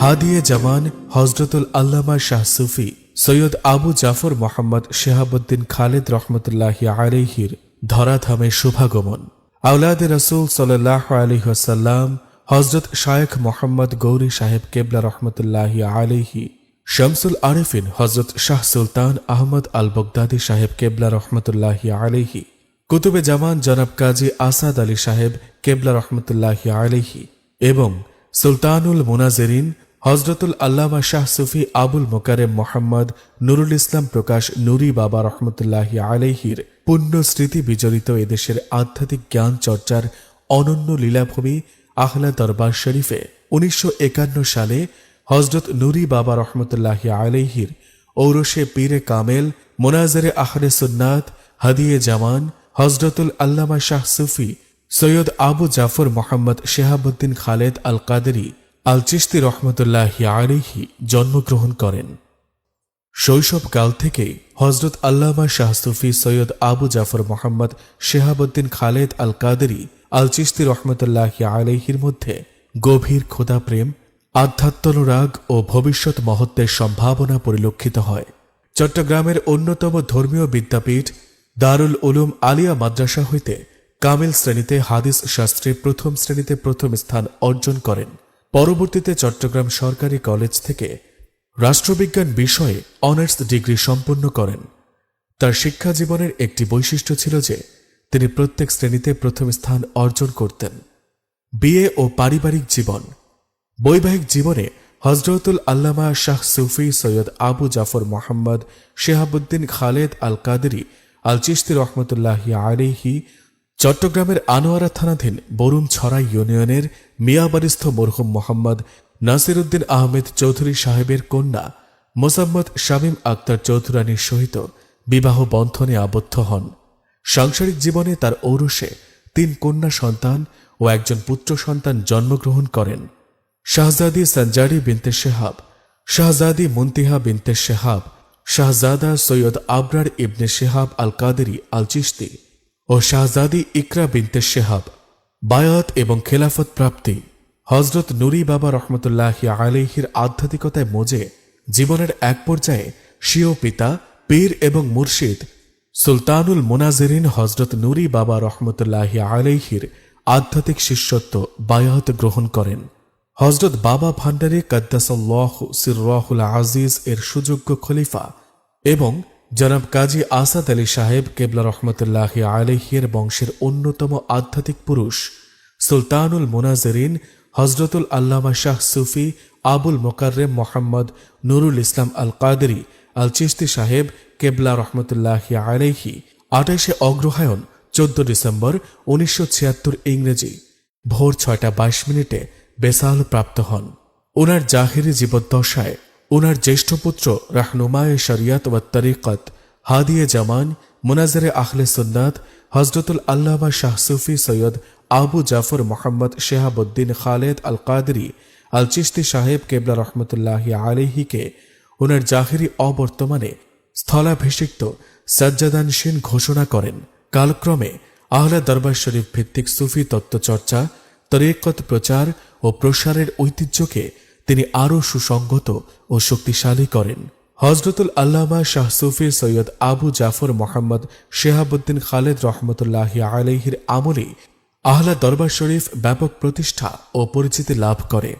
হাদিয়ে জামান হজরতুল আল্লামা শাহ সুফি সৈয়দ আবু জাফর মোহাম্মদ শেহাবুদ্দিন খালেদ রহমতুল্লাহি আলাইহির ধরাধামে শুভাগমন। আওলাদে রসুল সাল্লাল্লাহু আলাইহি ওয়াসাল্লাম হজরত শায়েখ মোহাম্মদ গৌরী সাহেব কেবলা রহমতুল্লাহি আলাইহি, শামসুল আরেফিন হজরত শাহ সুলতান আহমদ আল বগদাদি সাহেব কেবলা রহমতুল্লাহি আলাইহি, কুতুবে জামান জনাব কাজী আসাদ আলী সাহেব কেবলা রহমতুল্লাহি আলাইহি এবং সুলতানুল মুনাজেরিন হজরতুল আল্লামা শাহ সুফি আবুল মোকারেম মোহাম্মদ নুরুল ইসলাম প্রকাশ নুরি বাবা রহমতুল্লাহি আলাইহির পুণ্য স্মৃতি বিজড়িত এদেশের আধ্যাত্মিক জ্ঞান চর্চার অনন্য লীলাভূমি আহলা দরবার শরীফে 1951 সালে হজরত নুরি বাবা রহমতুল্লাহি আলাইহির ঔরসে পীরে কামেল মোনাজেরে আহলে সুন্নাত হাদিয়ে জামান হজরতুল আল্লামা শাহ সুফি সৈয়দ আবু জাফর মোহাম্মদ শেহাবুদ্দিন খালেদ আল কাদেরি আল চিশতি রহমতুল্লাহি আলাইহি জন্মগ্রহণ করেন। শৈশবকাল থেকেই হজরত আল্লামা শাহ সুফি সৈয়দ আবু জাফর মোহাম্মদ শেহাবুদ্দিন খালেদ আল কাদেরি আল চিশতি রহমতুল্লাহি আলাইহির মধ্যে গভীর খোদাপ্রেম, আধ্যাত্মানুরাগ ও ভবিষ্যৎ মহত্বের সম্ভাবনা পরিলক্ষিত হয়। চট্টগ্রামের অন্যতম ধর্মীয় বিদ্যাপীঠ দারুল উলুম আলিয়া মাদ্রাসা হইতে কামিল শ্রেণীতে হাদিস শাস্ত্রে প্রথম শ্রেণীতে প্রথম স্থান অর্জন করেন। পরবর্তীতে চট্টগ্রাম সরকারি কলেজ থেকে রাষ্ট্রবিজ্ঞান বিষয়ে অনার্স ডিগ্রি সম্পন্ন করেন। তার শিক্ষা জীবনের একটি বৈশিষ্ট্য ছিল যে তিনি প্রত্যেক শ্রেণীতে প্রথম স্থান অর্জন করতেন। বিয়ে ও পারিবারিক জীবন। বৈবাহিক জীবনে হজরতুল আল্লামা শাহ সুফি সৈয়দ আবু জাফর মোহাম্মদ শেহাবুদ্দিন খালেদ আল কাদেরি আল চিশতি রহমতুল্লাহি আলাইহি চট্টগ্রামের আনোয়ারা থানাধীন বরুণ ছড়াই ইউনিয়নের মিয়াবাড়িস্থ মরহুম মোহাম্মদ নাসিরউদ্দিন আহমেদ চৌধুরী সাহেবের কন্যা মোসাম্মদ শামীম আক্তার চৌধুরানীর সহিত বিবাহ বন্ধনে আবদ্ধ হন। সাংসারিক জীবনে তার ঔরসে 3 কন্যা সন্তান ও একজন পুত্র সন্তান জন্মগ্রহণ করেন। শাহজাদি সঞ্জারি বিনতে শেহাব, শাহজাদি মুন্তিহা বিনতে শেহাব, শাহজাদা সৈয়দ আবরার ইবনে শেহাব আল কাদেরি আল চিশতি ও শাহজাদি ইকরা বিনতে শেহাব। বায়াত এবং খেলাফত প্রাপ্তি। হজরত নুরি বাবা রহমতুল্লাহি আলাইহির আধ্যাত্মিকতায় মজে জীবনের এক পর্যায়ে স্বীয় পিতা পীর এবং মুর্শিদ সুলতানুল মুনাজেরিন হজরত নুরি বাবা রহমতুল্লাহি আলাইহির আধ্যাত্মিক শিষ্যত্ব বায়াত গ্রহণ করেন। হজরত বাবা ভান্ডারী কাদ্দাসাল্লাহু সিররাহুল আজিজ এর সুযোগ্য খলিফা এবং জনাব কাজী আসাদ আলী সাহেব কেবলা রহমতুল্লাহি আলাইহির বংশের অন্যতম আধ্যাত্মিক পুরুষ সুলতানুল মুনাজেরিন হজরতুল আল্লামা শাহ সুফি আবুল মোকাররেম মোহাম্মদ নুরুল ইসলাম আল কাদেরি আল চিশতি সাহেব কেবলা রহমতুল্লাহি আলাইহি 28 অগ্রহায়ণ 14 ডিসেম্বর 1976 ইংরেজি ভোর 6:22 বেসাল প্রাপ্ত হন। ওনার জাহিরি জীবদ্দশায় ওনার জ্যেষ্ঠ পুত্র রাহনুমায়ে শরিয়ত ওয়া তরিকত হাদিয়ে জামান মুনাজেরে আহলে সুন্নাত হজরতুল আল্লামা শাহ সুফি সৈয়দ আবু জাফর মোহাম্মদ শেহাবুদ্দিন খালেদ আল কাদেরি আল চিশতি সাহেব কেবলা রহমতুল্লাহি আলাইহিকে ওনার জাহিরি অবর্তমানে স্থলাভিষিক্ত সাজ্জাদানশীন ঘোষণা করেন। কালক্রমে আহলা দরবার শরীফ ভিত্তিক সুফি তত্ত্বচর্চা, তরিকত প্রচার ও প্রসারের ঐতিহ্যকে তিনি আরও সুসংগত ও শক্তিশালী করেন। হজরতুল আল্লামা শাহ সুফি সৈয়দ আবু জাফর মোহাম্মদ শেহাবুদ্দিন খালেদ রহমতুল্লাহি আলাইহির আমলে আহলা দরবার শরীফ ব্যাপক প্রতিষ্ঠা ও পরিচিতি লাভ করে।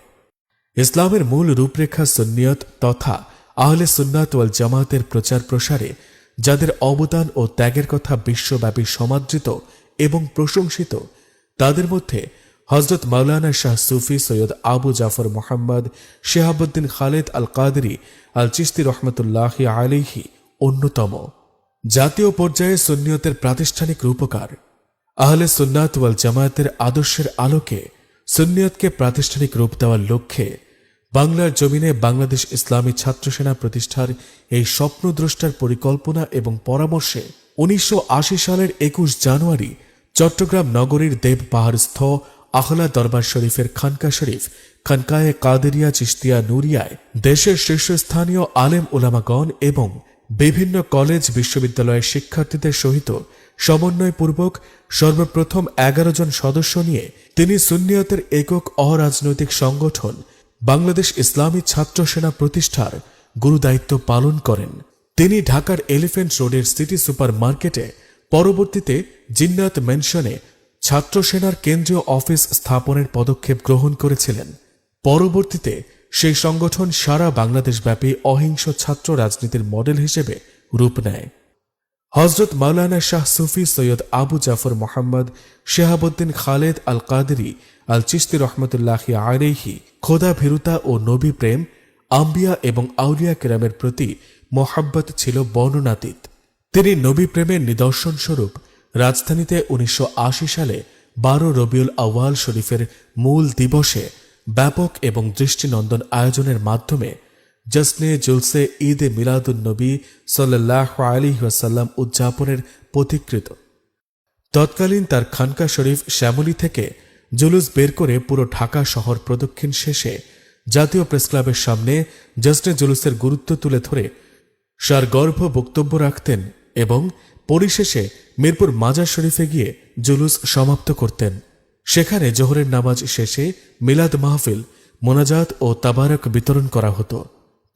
ইসলামের মূল রূপরেখা সুন্নিয়ত তথা আহলে সুন্নাত ওয়াল জামাতের প্রচার প্রসারে যাদের অবদান ও ত্যাগের কথা বিশ্বব্যাপী সমাদৃত এবং প্রশংসিত, তাদের মধ্যে হজরত মাওলানা শাহ সুফি সৈয়দ আবু জাফর মোহাম্মদ শেহাবুদ্দিন খালেদ আল কাদেরি আল চিশতি রহমতুল্লাহি আলাইহি অন্যতম। জাতীয় পর্যায়ে সুন্নিয়তের প্রাতিষ্ঠানিক রূপকার। আহলে সুন্নাত ওয়াল জামায়াতের আদর্শের আলোকে সুন্নিয়তকে প্রাতিষ্ঠানিক রূপ দেওয়ার লক্ষ্যে বাংলার জমিনে বাংলাদেশ ইসলামী ছাত্র সেনা প্রতিষ্ঠার এই স্বপ্নদ্রষ্টার পরিকল্পনা এবং পরামর্শে 1980 সালের 21 জানুয়ারি চট্টগ্রাম নগরীর দেব পাহাড়স্থ আহলা দরবার শরীফের খানকা শরীফ খানকায়ে কাদেরিয়া চিশতিয়া নুরিয়ায় দেশের শীর্ষস্থানীয় আলেম উলামাগণ এবং বিভিন্ন কলেজ বিশ্ববিদ্যালয়ের শিক্ষার্থীদের সহিত সমন্বয়পূর্বক সর্বপ্রথম 11 জন সদস্য নিয়ে তিনি সুন্নিয়তের একক অরাজনৈতিক সংগঠন বাংলাদেশ ইসলামী ছাত্র সেনা প্রতিষ্ঠার গুরুদায়িত্ব পালন করেন। তিনি ঢাকার এলিফ্যান্ট রোডের সিটি সুপার মার্কেটে, পরবর্তীতে জিন্নাত ম্যানশনে ছাত্র সেনার কেন্দ্রীয় অফিস স্থাপনের পদক্ষেপ গ্রহণ করেছিলেন। পরবর্তীতে সেই সংগঠন সারা বাংলাদেশব্যাপী অহিংস ছাত্র রাজনীতির মডেল হিসেবে রূপ নেয়। হজরত মাওলানা শাহ সুফি সৈয়দ আবু জাফর মোহাম্মদ শেহাবুদ্দিন খালেদ আল কাদেরী আল চিশতি রহমতুল্লাহি আলাইহি খোদা ভীরুতা ও নবী প্রেম, আম্বিয়া এবং আউলিয়া কেরামের প্রতি মোহাব্বত ছিল বর্ণনাতীত। তিনি নবী প্রেমের নিদর্শন স্বরূপ রাজধানীতে 1980 সালে 12 রবিউল আউয়াল শরীফের মূল দিবসে ব্যাপক এবং দৃষ্টিনন্দন আয়োজনের মাধ্যমে জশ্নে জুলসে ঈদে মিলাদুন নবী সাল্লাল্লাহু আলাইহি ওয়াসাল্লাম উদযাপনের পথিকৃত। তৎকালীন তার খানকা শরীফ শ্যামলী থেকে জুলুস বের করে পুরো ঢাকা শহর প্রদক্ষিণ শেষে জাতীয় প্রেসক্লাবের সামনে জশ্নে জুলুসের গুরুত্ব তুলে ধরে সারগর্ভ বক্তব্য রাখতেন এবং পরিশেষে মিরপুর মাজার শরীফে গিয়ে জুলুস সমাপ্ত করতেন। সেখানে জোহরের নামাজ শেষে মিলাদ মাহফিল, মোনাজাত ও তাবারক বিতরণ করা হতো।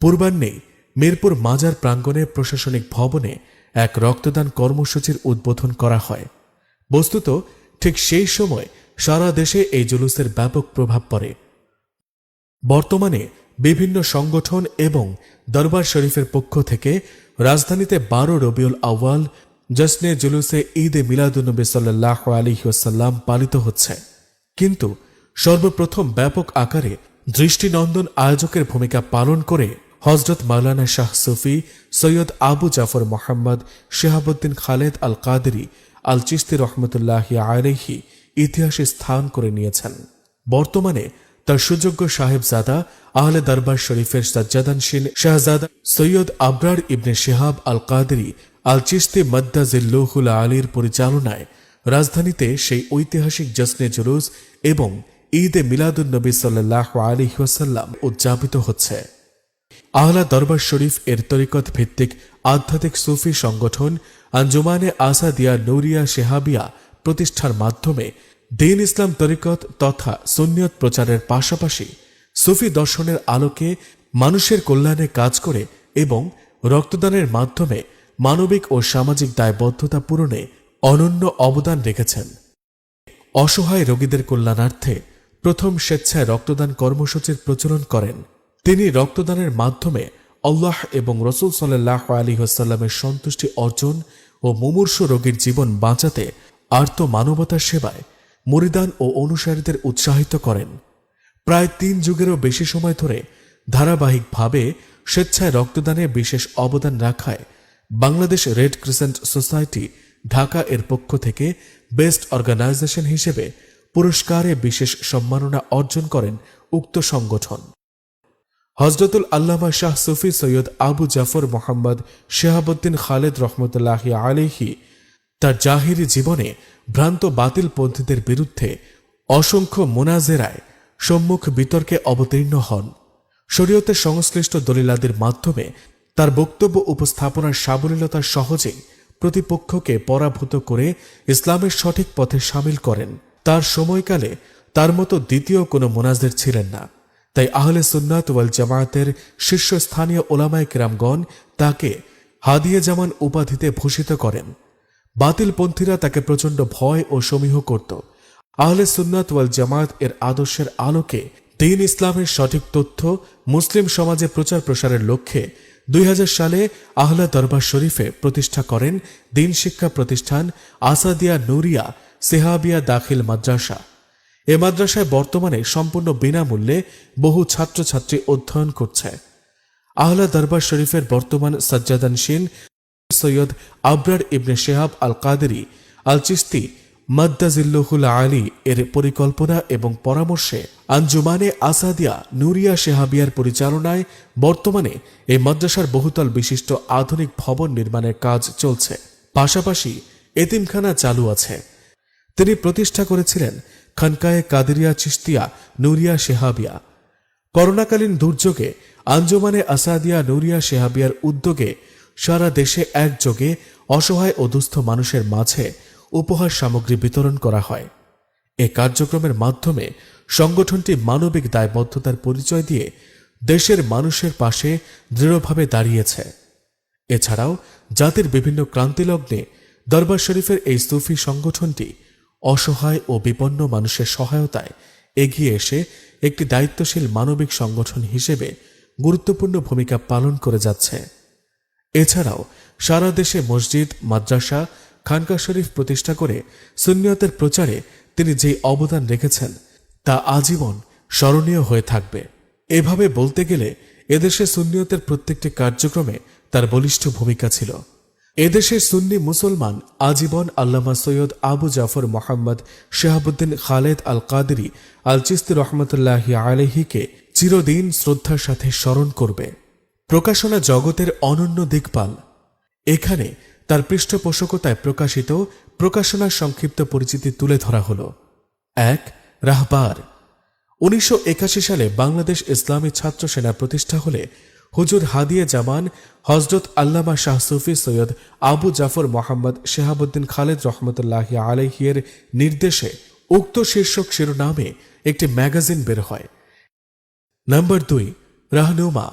পূর্বাহ্নে মিরপুর মাজার প্রাঙ্গণে প্রশাসনিক ভবনে এক রক্তদান কর্মসূচির উদ্বোধন করা হয়। বস্তুত ঠিক সেই সময় সারা দেশে এই জুলুসের ব্যাপক প্রভাব পড়ে। বর্তমানে বিভিন্ন সংগঠন এবং দরবার শরীফের পক্ষ থেকে রাজধানীতে 12 রবিউল আউয়াল জশ্নে জুলুসে ঈদে মিলাদুন্নবী সাল্লাল্লাহু আলাইহি ওয়াসাল্লাম পালিত হচ্ছে। কিন্তু সর্বপ্রথম ব্যাপক আকারে দৃষ্টিনন্দন আয়োজকের ভূমিকা পালন করে হজরত মাওলানা শাহ সুফি সৈয়দ আবু জাফর মোহাম্মদ শেহাবুদ্দিন খালেদ আল কাদেরী আল চিশতি রহমতুল্লাহি আলাইহি ইতিহাসে স্থান করে নিয়েছেন। বর্তমানে তার সুযোগ্য সাহেবজাদা আহলে দরবার শরীফের সাজ্জাদানশীন শাহজাদা সৈয়দ আবরার ইবনে শিহাব আল কাদেরী আল চিশতি মাদ্দাজিল্লুহুল আলীর পরিচালনায় রাজধানীতে সেই ঐতিহাসিক জশ্নে জুলুস এবং ঈদে মিলাদুন্নবী সাল্লাল্লাহু আলাইহি ওয়াসাল্লাম উদযাপিত হচ্ছে। আহলা দরবার শরীফ এর তরিকত ভিত্তিক আধ্যাত্মিক সুফি সংগঠন আঞ্জুমানে আসাদিয়া নূরিয়া শেহাবিয়া প্রতিষ্ঠার মাধ্যমে দ্বীন ইসলাম তরিকত তথা সুন্নিয়ত প্রচারের পাশাপাশি সুফি দর্শনের আলোকে মানুষের কল্যাণে কাজ করে এবং রক্তদানের মাধ্যমে মানবিক ও সামাজিক দায়বদ্ধতা পূরণে অনন্য অবদান রেখেছেন। অসহায় রোগীদের কল্যাণার্থে প্রথম স্বেচ্ছায় রক্তদান কর্মসূচির প্রচলন করেন। তিনি রক্তদানের মাধ্যমে আল্লাহ এবং রাসূল সাল্লাল্লাহু আলাইহি ওয়াসাল্লামের সন্তুষ্টি অর্জন ও মুমূর্ষু রোগীর জীবন বাঁচাতে আর্ত মানবতার সেবায় মুরিদান ও অনুসারীদের উৎসাহিত করেন। প্রায় 3 যুগেরও বেশি সময় ধরে ধারাবাহিকভাবে স্বেচ্ছায় রক্তদানে বিশেষ অবদান রাখায় Bangladesh red crescent society Dhaka এর পক্ষ থেকে বেস্ট অর্গানাইজেশন হিসেবে পুরস্কারে বিশেষ সম্মাননা অর্জন করেন উক্ত সংগঠন। হজরতুল আল্লামা শাহ সুফি সৈয়দ আবু জাফর মোহাম্মদ শেহাবুদ্দিন খালেদ রহমতুল্লাহি আলাইহি তার জাহিরি জীবনে ভ্রান্ত বাতিলপন্থীদের বিরুদ্ধে অসংখ্য মোনাজেরায় সম্মুখ বিতর্কে অবতীর্ণ হন। শরীয়তের সংশ্লিষ্ট দলিলাদির মাধ্যমে তার বক্তব্য উপস্থাপনার সাবলীলতা সহজেই প্রতিপক্ষকে পরাভূত করে ইসলামের সঠিক পথে সামিল করেন। তার সময়কালে তার মতো দ্বিতীয় কোনো মোনাজের ছিলেন না। তাই আহলে সুন্নাত ওয়াল জামায়াতের শীর্ষস্থানীয় ওলামায়ে কেরামগণ তাকে হাদিয়ে জামান উপাধিতে ভূষিত করেন। বাতিলপন্থীরা তাকে প্রচণ্ড ভয় ও সমীহ করত। আহলে সুন্নাত ওয়াল জামায়াত এর আদর্শের আলোকে দ্বীন ইসলামের সঠিক তথ্য মুসলিম সমাজে প্রচার প্রসারের লক্ষ্যে 2000 সালে আহলা দরবার শরীফে প্রতিষ্ঠা করেন দ্বীন শিক্ষা প্রতিষ্ঠান আসাদিয়া নূরিয়া সেহাবিয়া দাখিল মাদ্রাসা। এ মাদ্রাসায় বর্তমানে সম্পূর্ণ বিনামূল্যে বহু ছাত্রছাত্রী অধ্যয়ন করছে। আহলা দরবার শরীফের বর্তমান সাজ্জাদানশীন সৈয়দ আবরার ইবনে শিহাব আল কাদেরী আল চিশতি মাদ্দাজিল্লুহুল আলী এর পরিকল্পনা এবং পরামর্শে আঞ্জুমানে আসাদিয়া নূরিয়া শেহাবিয়ার পরিচালনায় বর্তমানে এই মাদ্রাসার বহুতল বিশিষ্ট আধুনিক ভবন নির্মাণের কাজ চলছে। পাশাপাশি এতিমখানা চালু আছে। তিনি প্রতিষ্ঠা করেছিলেন খানকায়ে কাদেরিয়া চিশতিয়া নূরিয়া শেহাবিয়া। করোনাকালীন দুর্যোগে আঞ্জুমানে আসাদিয়া নূরিয়া শেহাবিয়ার উদ্যোগে সারা দেশে একযোগে অসহায় ও দুস্থ মানুষের মাঝে উপহার সামগ্রী বিতরণ করা হয়। এ কার্যক্রমের মাধ্যমে সংগঠনটি মানবিক দায়বদ্ধতার পরিচয় দিয়ে দেশের মানুষের পাশে দৃঢ়ভাবে দাঁড়িয়েছে। এছাড়াও জাতির বিভিন্ন ক্রান্তিলগ্নে দরবার শরীফের এই সুফি সংগঠনটি অসহায় ও বিপন্ন মানুষের সহায়তায় এগিয়ে এসে একটি দায়িত্বশীল মানবিক সংগঠন হিসেবে গুরুত্বপূর্ণ ভূমিকা পালন করে যাচ্ছে। এছাড়াও সারা দেশে মসজিদ, মাদ্রাসা, খানকা শরীফ প্রতিষ্ঠা করে সুন্নিয়তের প্রচারে তিনি যেই অবদান রেখেছেন তা আজীবন স্মরণীয় হয়ে থাকবে। এভাবে বলতে গেলে এদেশে সুন্নিয়তের প্রত্যেকটি কার্যক্রমে তার বলিষ্ঠ ভূমিকা ছিল। এদেশের সুন্নি মুসলমান আজীবন আল্লামা সৈয়দ আবু জাফর মোহাম্মদ শেহাবুদ্দিন খালেদ আল কাদেরী আল চিশতি রহমতুল্লাহি আলাইহিকে চিরদিন শ্রদ্ধার সাথে স্মরণ করবে। প্রকাশনা জগতের অনন্য দিকপাল। এখানে তার পৃষ্ঠপোষকতায় প্রকাশিত প্রকাশনার সংক্ষিপ্ত পরিচিতি তুলে ধরা হল। ১. রাহবার। ১৯৮১ সালে বাংলাদেশ ইসলামী ছাত্র সেনা প্রতিষ্ঠা হলে হুজুর হাদিয়ে জামান হজরত আল্লামা শাহ সুফি সৈয়দ আবু জাফর মোহাম্মদ শেহাবুদ্দিন খালেদ রহমতুল্লাহি আলাইহির নির্দেশে উক্ত শীর্ষক শিরোনামে একটি ম্যাগাজিন বের হয়। নাম্বার ২. রাহনুমা।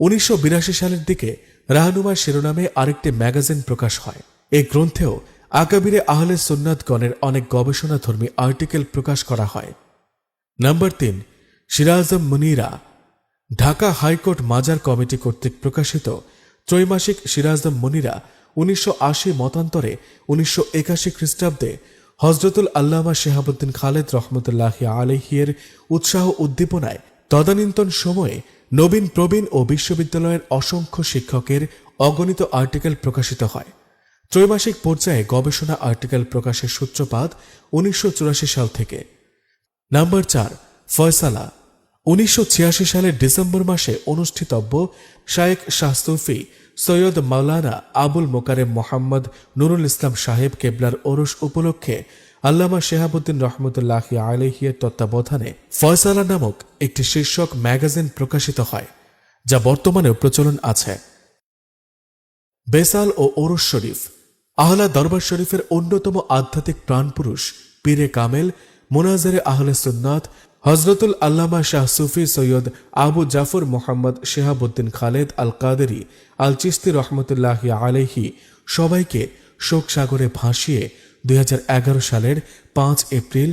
১৯৮২ সালের দিকে রাহনুমা শিরোনামে আরেকটি ম্যাগাজিন প্রকাশ হয়। এই গ্রন্থেও আকাবিরে আহলে সুন্নাতগণের অনেক গবেষণাধর্মী আর্টিকেল প্রকাশ করা হয়। নাম্বার ৩. সিরাজম মুনিরা। ঢাকা হাইকোর্ট মাজার কমিটি কর্তৃক প্রকাশিত ত্রৈমাসিক সিরাজম মুনিরা ১৯৮০ মতান্তরে ১৯৮১ খ্রিস্টাব্দে হজরতুল আল্লামা শেহাবুদ্দিন খালেদ রহমতুল্লাহি আলাইহির উৎসাহ উদ্দীপনায় তদানীন্তন সময়ে নবীন প্রবীণ ও বিশ্ববিদ্যালয়ের অসংখ্য শিক্ষকের অগণিত আর্টিকেল প্রকাশিত হয়। ত্রৈমাসিক পর্যায়ে গবেষণা আর্টিকেল প্রকাশের সূত্রপাত ১৯৮৪ সাল থেকে। নাম্বার ৪. ফয়সালা। ১৯৮৬ সালের ডিসেম্বর মাসে অনুষ্ঠিতব্য শায়েখ শাহ সুফি সৈয়দ মাওলানা আবুল মোকারেম মোহাম্মদ নুরুল ইসলাম সাহেব কেবলার ওরস উপলক্ষে আল্লামা শেহাবুদ্দিন রহমতুল্লাহি আলাইহির তত্ত্বাবধানে ফয়সালা নামক একটি শীর্ষক ম্যাগাজিন প্রকাশিত হয়, যা বর্তমানেও প্রচলন আছে। বেসাল ও ওরস শরীফ। আহলা দরবার শরীফের অন্যতম আধ্যাত্মিক প্রাণপুরুষ পীরে কামেল মুনাজেরে আহলে সুন্নাত হজরতুল আল্লামা শাহ সুফি সৈয়দ আবু জাফর মোহাম্মদ শেহাবুদ্দিন খালেদ আল কাদেরী আল চিশতি রহমতুল্লাহি আলাইহি সবাইকে শোক সাগরে ভাসিয়ে ২০১১ সালের ৫ এপ্রিল,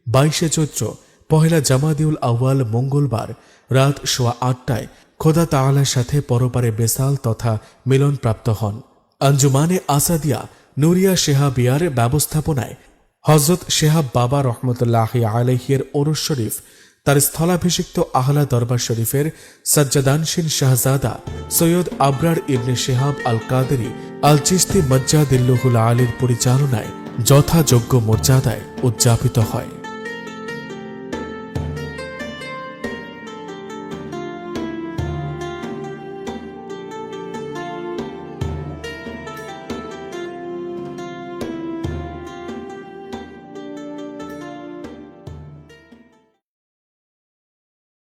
২২ চৈত্র, পহেলা জামাদিউল আউয়াল মঙ্গলবার রাত ৮:১৮টায় খোদা তাআলার সাথে পরপারে বেসাল তথা মিলনপ্রাপ্ত হন। আঞ্জুমানে আসাদিয়া নুরিয়া শেহাবিয়ার ব্যবস্থাপনায় হজরত শেহাব বাবা রহমতুল্লাহি আলাইহির ওরস শরীফ তার স্থলাভিষিক্ত আহলা দরবার শরীফের সজ্জাদানশীন শাহজাদা সৈয়দ আবরার ইবনে শেহাব আল কাদেরী আল চিশতি মজ্জাদিল্লুহুল আলীর পরিচালনায় যথাযোগ্য মর্যাদায় উদযাপিত হয়।